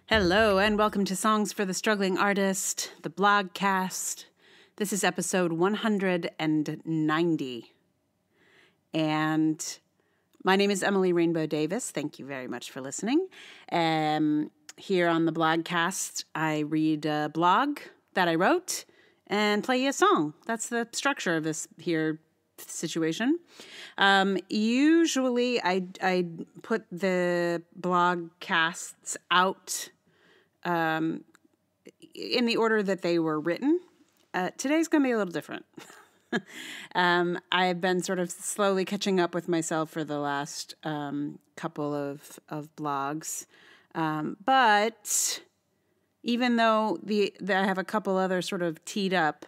Hello, and welcome to Songs for the Struggling Artist, the blogcast. This is episode 190. And my name is Emily Rainbow Davis. Thank you very much for listening. Here on the blogcast, I read a blog that I wrote and play you a song. That's the structure of this here situation. Usually I put the blogcasts out in the order that they were written. Today's going to be a little different. I've been sort of slowly catching up with myself for the last couple of blogs. But even though I have a couple other sort of teed up,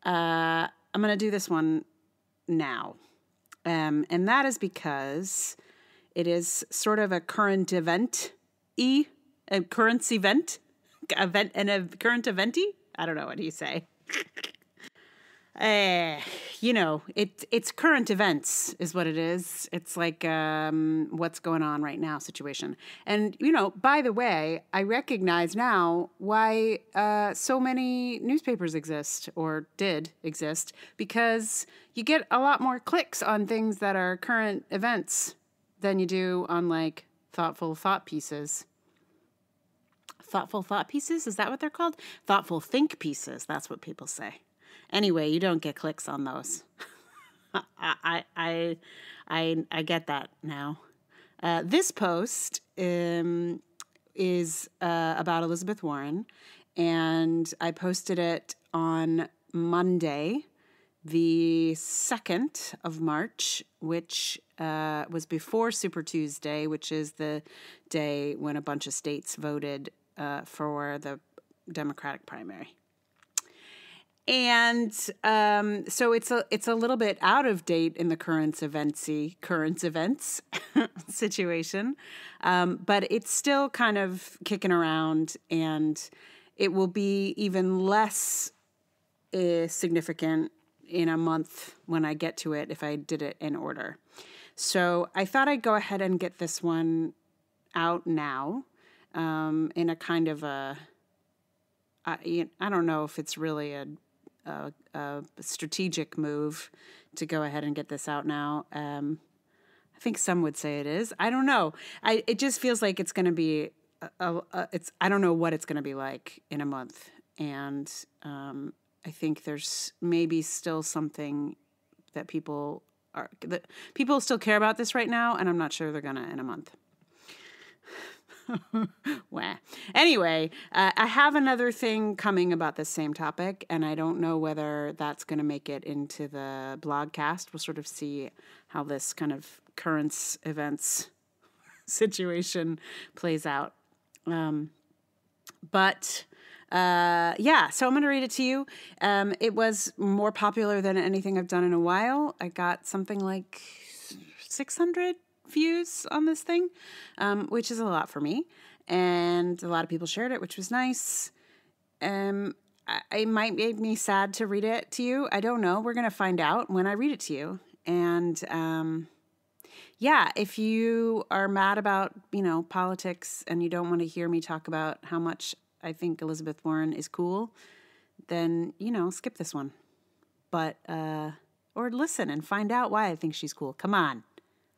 I'm going to do this one now. And that is because it is sort of a current event-y. A current event? A current event-y? I don't know what you say. It's current events is what it is. It's like what's going on right now situation. And, by the way, I recognize now why so many newspapers exist or did exist, because you get a lot more clicks on things that are current events than you do on, like, thoughtful thought pieces. Thoughtful thought pieces? Is that what they're called? Thoughtful think pieces. That's what people say. Anyway, you don't get clicks on those. I get that now. This post is about Elizabeth Warren, and I posted it on Monday, the 2nd of March, which was before Super Tuesday, which is the day when a bunch of states voted for the Democratic primary. And so it's a little bit out of date in the current events situation, but it's still kind of kicking around, and it will be even less significant in a month when I get to it if I did it in order. So I thought I'd go ahead and get this one out now. In a kind of I don't know if it's really a strategic move to go ahead and get this out now. I think some would say it is. I don't know. It just feels like it's going to be. I don't know what it's going to be like in a month, and I think there's maybe still something that people still care about this right now, and I'm not sure they're gonna in a month. Wah. Anyway, I have another thing coming about this same topic, and I don't know whether that's going to make it into the blogcast. We'll sort of see how this kind of current events situation plays out. So I'm going to read it to you. It was more popular than anything I've done in a while. I got something like 600 views on this thing, which is a lot for me, and a lot of people shared it, which was nice. It might make me sad to read it to you. I don't know. We're going to find out when I read it to you. And if you are mad about, politics, and you don't want to hear me talk about how much I think Elizabeth Warren is cool, then, skip this one. But, or listen and find out why I think she's cool. Come on.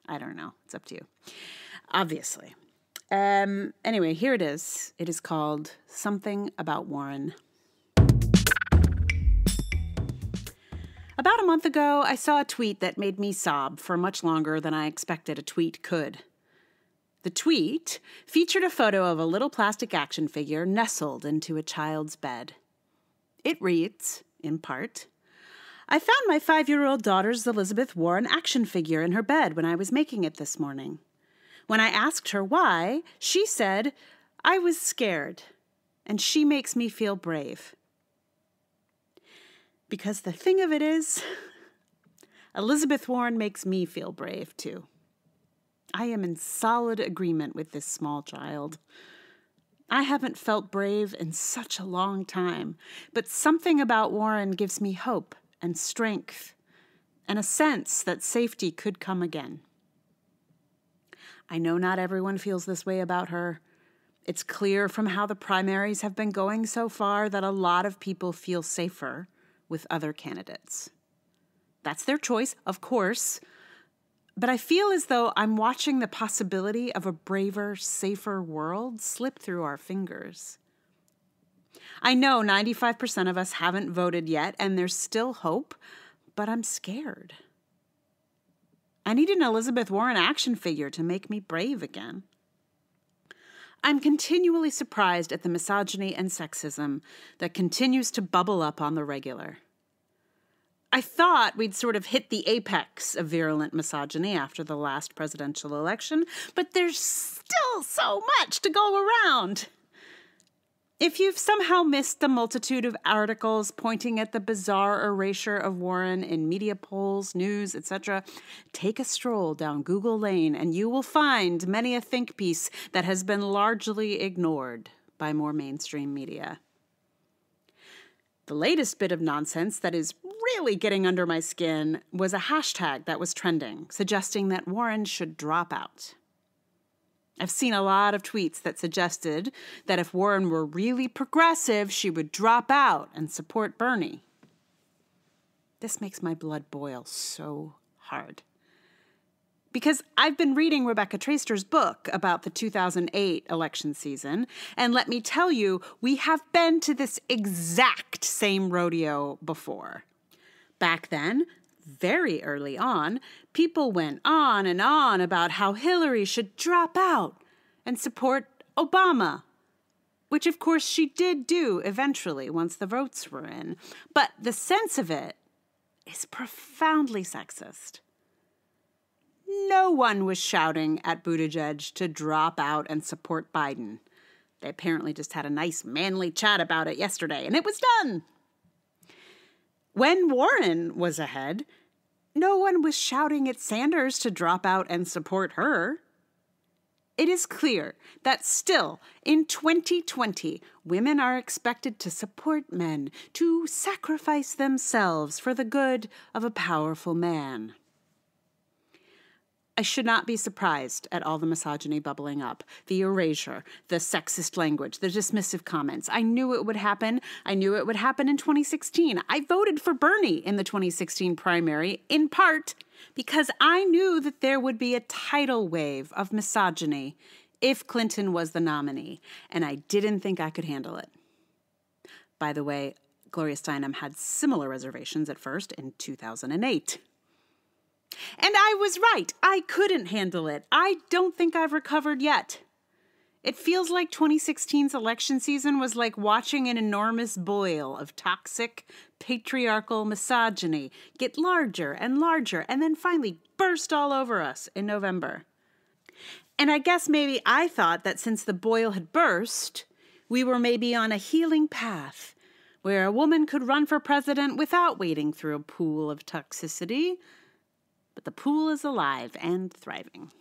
I don't know. It's up to you, obviously. Anyway, here it is. It is called Something About Warren. About a month ago, I saw a tweet that made me sob for much longer than I expected a tweet could. The tweet featured a photo of a little plastic action figure nestled into a child's bed. It reads, in part, "I found my 5-year-old daughter's Elizabeth Warren action figure in her bed when I was making it this morning. When I asked her why, she said, 'I was scared, and she makes me feel brave.' Because the thing of it is, Elizabeth Warren makes me feel brave, too. I am in solid agreement with this small child. I haven't felt brave in such a long time, but something about Warren gives me hope and strength, and a sense that safety could come again. I know not everyone feels this way about her, It's clear from how the primaries have been going so far that a lot of people feel safer with other candidates. That's their choice, of course, but I feel as though I'm watching the possibility of a braver, safer world slip through our fingers. I know 95% of us haven't voted yet, and there's still hope, but I'm scared. I need an Elizabeth Warren action figure to make me brave again. I'm continually surprised at the misogyny and sexism that continues to bubble up on the regular. I thought we'd sort of hit the apex of virulent misogyny after the last presidential election, but there's still so much to go around. If you've somehow missed the multitude of articles pointing at the bizarre erasure of Warren in media polls, news, etc., take a stroll down Google Lane and you will find many a think piece that has been largely ignored by more mainstream media. The latest bit of nonsense that is really getting under my skin was a hashtag that was trending, suggesting that Warren should drop out. I've seen a lot of tweets that suggested that if Warren were really progressive, she would drop out and support Bernie. This makes my blood boil so hard. Because I've been reading Rebecca Traister's book about the 2008 election season, and let me tell you, we have been to this exact same rodeo before. Back then, very early on, people went on and on about how Hillary should drop out and support Obama, which of course she did do eventually once the votes were in. But the sense of it is profoundly sexist. No one was shouting at Buttigieg to drop out and support Biden. They apparently just had a nice manly chat about it yesterday, and it was done. When Warren was ahead, no one was shouting at Sanders to drop out and support her. It is clear that still, in 2020, women are expected to support men, to sacrifice themselves for the good of a powerful man. I should not be surprised at all the misogyny bubbling up, the erasure, the sexist language, the dismissive comments. I knew it would happen. I knew it would happen in 2016. I voted for Bernie in the 2016 primary, in part because I knew that there would be a tidal wave of misogyny if Clinton was the nominee, and I didn't think I could handle it. By the way, Gloria Steinem had similar reservations at first in 2008. And I was right. I couldn't handle it. I don't think I've recovered yet. It feels like 2016's election season was like watching an enormous boil of toxic, patriarchal misogyny get larger and larger and then finally burst all over us in November. And I guess maybe I thought that since the boil had burst, we were maybe on a healing path where a woman could run for president without wading through a pool of toxicity. But the pool is alive and thriving.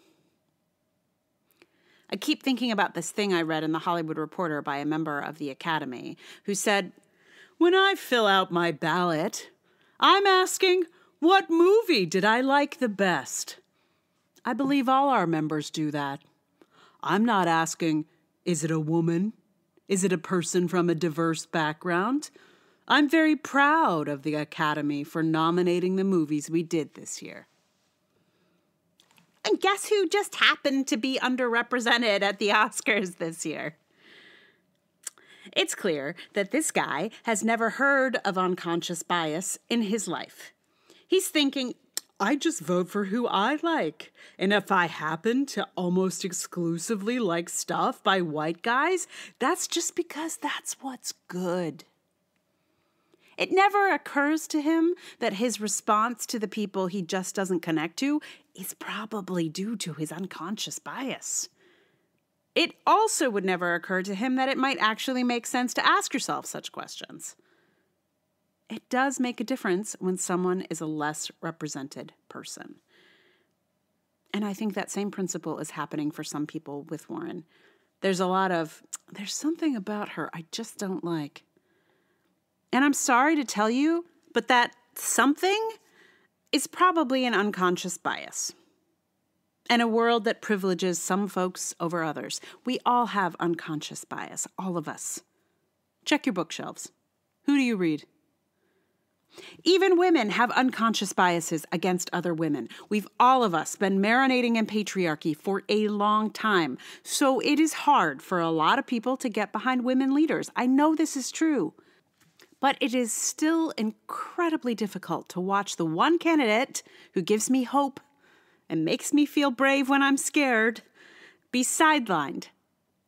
I keep thinking about this thing I read in The Hollywood Reporter by a member of the Academy who said, "When I fill out my ballot, I'm asking, what movie did I like the best?" I believe all our members do that. I'm not asking, is it a woman? Is it a person from a diverse background? I'm very proud of the Academy for nominating the movies we did this year. And guess who just happened to be underrepresented at the Oscars this year? It's clear that this guy has never heard of unconscious bias in his life. He's thinking, I just vote for who I like. And if I happen to almost exclusively like stuff by white guys, that's just because that's what's good. It never occurs to him that his response to the people he just doesn't connect to is probably due to his unconscious bias. It also would never occur to him that it might actually make sense to ask yourself such questions. It does make a difference when someone is a less represented person. And I think that same principle is happening for some people with Warren. There's something about her I just don't like. And I'm sorry to tell you, but that something is probably an unconscious bias. and a world that privileges some folks over others. We all have unconscious bias, all of us. Check your bookshelves. Who do you read? Even women have unconscious biases against other women. We've all of us been marinating in patriarchy for a long time. So it is hard for a lot of people to get behind women leaders. I know this is true. But it is still incredibly difficult to watch the one candidate who gives me hope and makes me feel brave when I'm scared be sidelined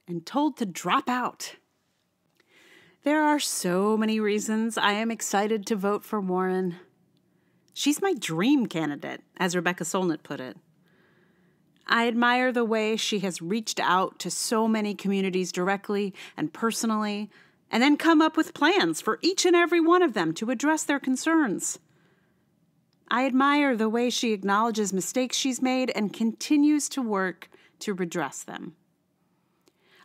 and told to drop out. There are so many reasons I am excited to vote for Warren. She's my dream candidate, as Rebecca Solnit put it. I admire the way she has reached out to so many communities directly and personally, and then come up with plans for each and every one of them to address their concerns. I admire the way she acknowledges mistakes she's made and continues to work to redress them.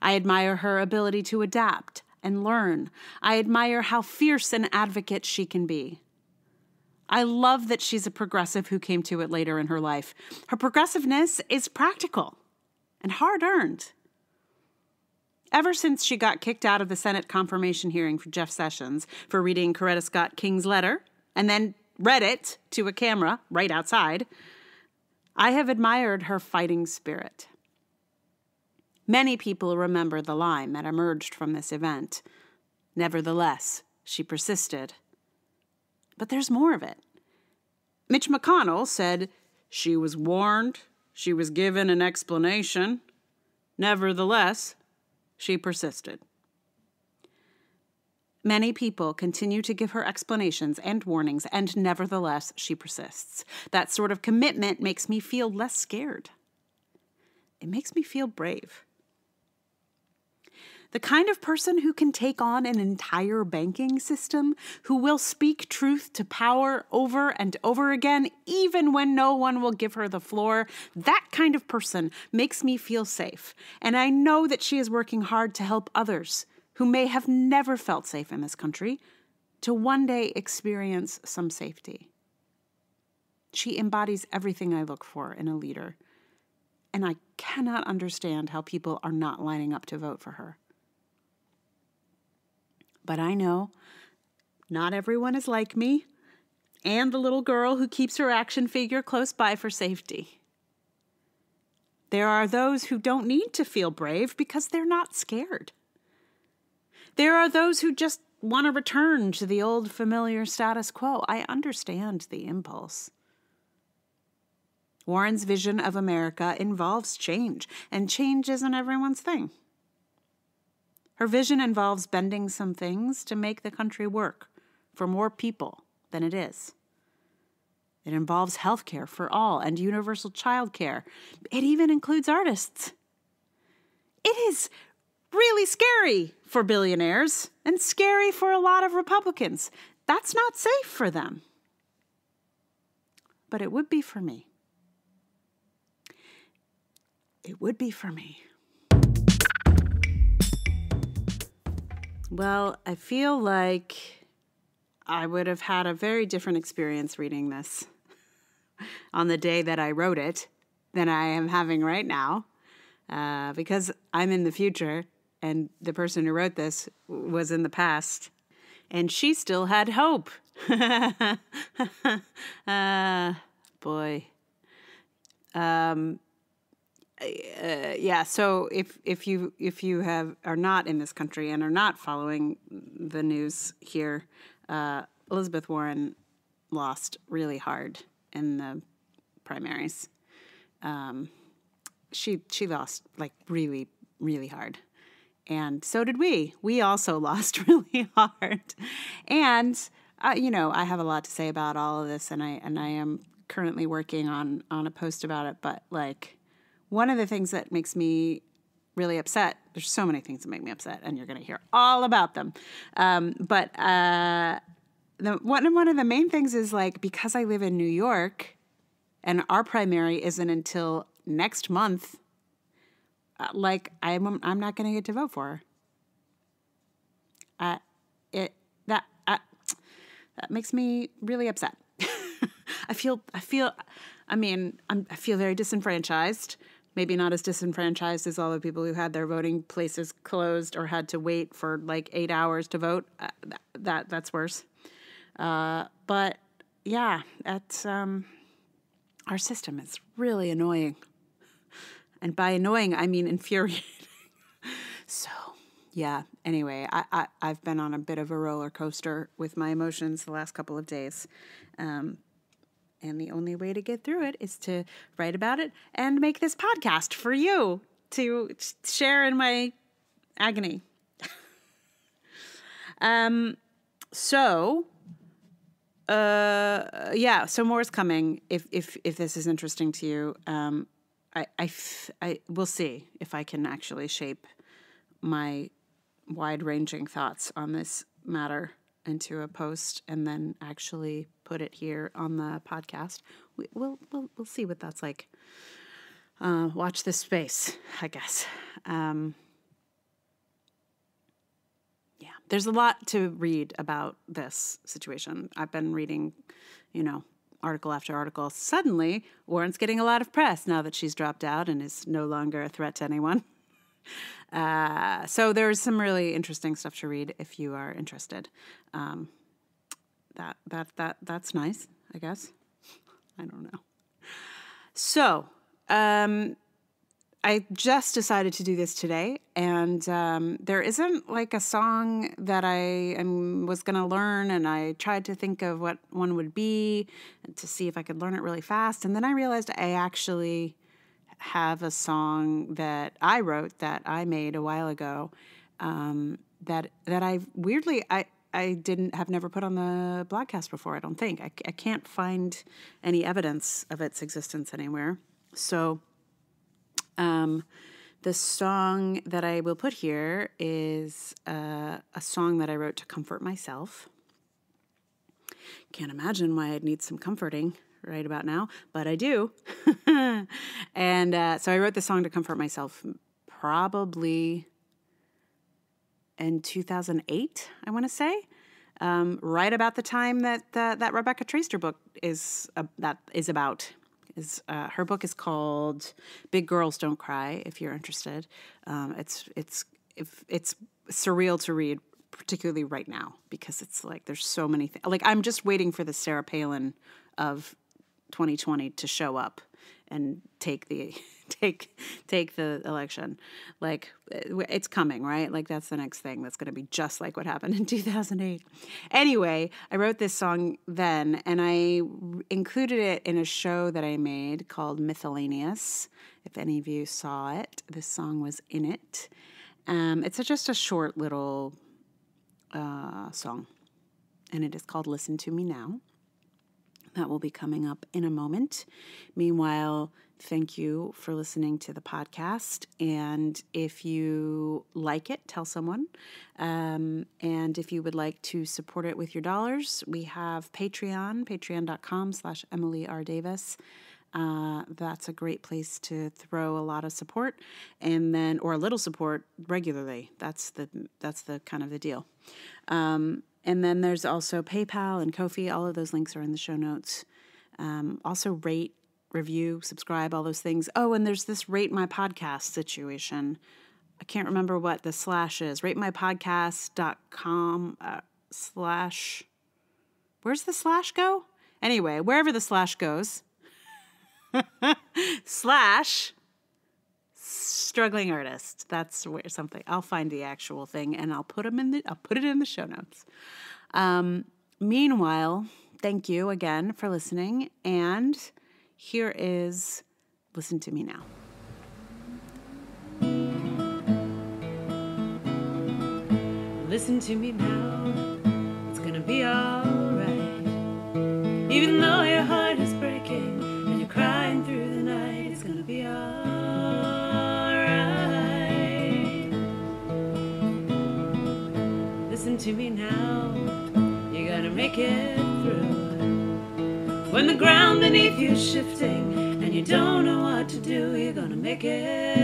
I admire her ability to adapt and learn. I admire how fierce an advocate she can be. I love that she's a progressive who came to it later in her life. Her progressiveness is practical and hard-earned. Ever since she got kicked out of the Senate confirmation hearing for Jeff Sessions for reading Coretta Scott King's letter and then read it to a camera right outside, I have admired her fighting spirit. Many people remember the line that emerged from this event. Nevertheless, she persisted. But there's more of it. Mitch McConnell said she was warned, she was given an explanation. Nevertheless, she persisted. Many people continue to give her explanations and warnings, and nevertheless, she persists. That sort of commitment makes me feel less scared. It makes me feel brave. The kind of person who can take on an entire banking system, who will speak truth to power over and over again, even when no one will give her the floor, that kind of person makes me feel safe. And I know that she is working hard to help others who may have never felt safe in this country to one day experience some safety. She embodies everything I look for in a leader, and I cannot understand how people are not lining up to vote for her. But I know not everyone is like me and the little girl who keeps her action figure close by for safety. There are those who don't need to feel brave because they're not scared. There are those who just want to return to the old familiar status quo. I understand the impulse. Warren's vision of America involves change, and change isn't everyone's thing. Her vision involves bending some things to make the country work for more people than it is. It involves health care for all and universal child care. It even includes artists. It is really scary for billionaires and scary for a lot of Republicans. That's not safe for them. But it would be for me. It would be for me. Well, I feel like I would have had a very different experience reading this on the day that I wrote it than I am having right now, because I'm in the future and the person who wrote this was in the past, and she still had hope. Boy. Yeah. So if you are not in this country and are not following the news here, Elizabeth Warren lost really hard in the primaries. She lost like really, really hard, and so did we. We also lost really hard, and I have a lot to say about all of this, and I am currently working on a post about it, but like. One of the things that makes me really upset, there's so many things that make me upset, and you're going to hear all about them. But one of the main things is like, because I live in New York and our primary isn't until next month, I'm not going to get to vote for her. That makes me really upset. I feel I mean, I feel very disenfranchised. Maybe not as disenfranchised as all the people who had their voting places closed or had to wait for like 8 hours to vote. That's worse. But yeah, that's our system is really annoying. And by annoying, I mean infuriating. So, yeah. Anyway, I've been on a bit of a roller coaster with my emotions the last couple of days. And the only way to get through it is to write about it and make this podcast for you to share in my agony. So more's coming. If this is interesting to you, I will see if I can actually shape my wide-ranging thoughts on this matter into a post and then actually put it here on the podcast. We'll see what that's like. Watch this space, I guess. There's a lot to read about this situation. I've been reading, article after article. Suddenly, Warren's getting a lot of press now that she's dropped out and is no longer a threat to anyone. So there's some really interesting stuff to read if you are interested. That's nice, I guess. I don't know. So, I just decided to do this today, and there isn't like a song that I was going to learn, and I tried to think of what one would be to see if I could learn it really fast, and then I realized I actually have a song that I wrote that I made a while ago that I weirdly I have never put on the blogcast before. I don't think I can't find any evidence of its existence anywhere. So the song that I will put here is a song that I wrote to comfort myself. Can't imagine why I'd need some comforting right about now, but I do. And so I wrote this song to comfort myself probably in 2008, I want to say, right about the time that Rebecca Traister book is about. Her book is called Big Girls Don't Cry, if you're interested. It's surreal to read, particularly right now, because it's like there's so many things. Like I'm just waiting for the Sarah Palin of 2020 to show up and take the election. Like it's coming, right? Like that's the next thing that's going to be just like what happened in 2008. Anyway, I wrote this song then, and I included it in a show that I made called Miscellaneous. If any of you saw it, this song was in it. It's just a short little song, and it is called Listen to Me Now. That will be coming up in a moment. Meanwhile, thank you for listening to the podcast. And if you like it, tell someone. And if you would like to support it with your dollars, we have Patreon, patreon.com/Emily R. Davis. That's a great place to throw a lot of support or a little support regularly. That's the kind of the deal. And then there's also PayPal and Ko-fi. All of those links are in the show notes. Also rate, review, subscribe, all those things. Oh, and there's this Rate My Podcast situation. I can't remember what the slash is. RateMyPodcast.com / where's the slash go? Anyway, wherever the slash goes. / struggling artist. That's where something. I'll find the actual thing and I'll put it in the show notes. Meanwhile, thank you again for listening. And here is Listen to Me Now. Listen to me now. It's gonna be all right. Even though your heart is breaking and you're crying through the night, it's gonna be all right. Listen to me now, you're gonna make it through. When the ground beneath you's shifting and you don't know what to do, you're gonna make it